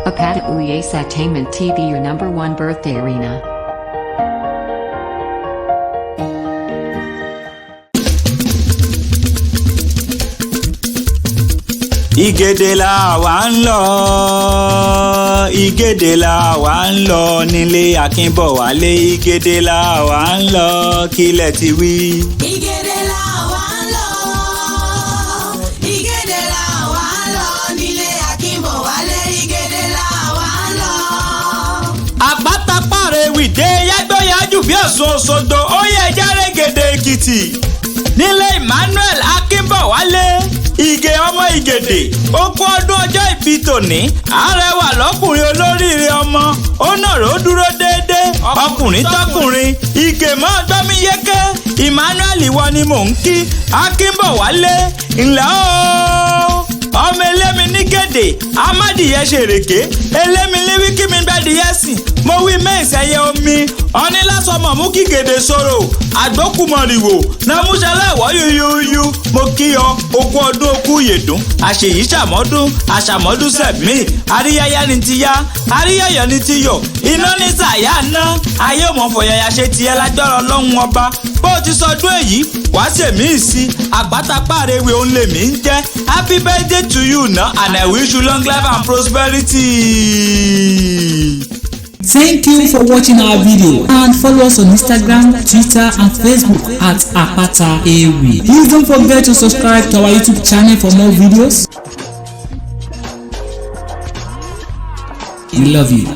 Apata Uyes Attainment TV, your #1 birthday arena. Ìgèdè la wà ń lọ, Ìgèdè la wà ń lọ nílé Akínbọ̀wálé, Ìgèdè la wà ń lọ kílẹ̀ ti wí. Ìgèdè la wà ń lọ, Ìgèdè la wà ń lọ nílé Akínbọ̀wálé, Ìgèdè la wà ń lọ. Àpáta Pàrẹwìdé yágbóyájú bí Ọ̀ṣun Òṣogbo, ó yẹ járe Gèdè Èkìtì nílé Emmanuel Akínbọ̀wálé. Ìgè ọmọ Ìgèdè ó kú ọdún ọjọ́ ìbí tòní, àrẹwà lọ́kùnrin olóríire ọmọ, ó nàró dúró déédé ọkùnrin tọkùnrin. Ìgè mọ́ gbọ́mí yéké, Emmanuel wọ ni mò ń kí. Akínbọ̀wálé ńlẹ́ ooo, ọmọ elémi ní Gèdè amádìyẹ ṣèrèké, elémi léwí kí mi gbẹ́dìyẹ sìn, mo wí mẹ́sẹ̀yẹ omi ọní lásọmọ mú kí Gèdè sọ̀rọ̀ àgbókùmọ̀rìwò nàmúṣẹlẹ̀ wọ́ yúyúyú. Mo kí ọ okú ọdún okú yèdún, àṣèyí ṣàmọ́dún àṣàmọ́dún sẹ̀mí, àríyáyá ni ti yá àríyáyọ̀ ni ti yọ̀, iná ní sàyà ná ayé òmòfòyàyà ṣe tiẹ̀ lágbára Ọlọ́run ọba. Bó ti sọdún èyí wá sèmí ìsí Àpáta Pàrẹwì òun lèmi ń jẹ́. Happy birthday to you now and I wish you long life and prosperity. Thank you for watching our video and follow us on Instagram, Twitter and Facebook at Apata Ewi. Please don't forget to subscribe to our YouTube channel for more videos. We love you.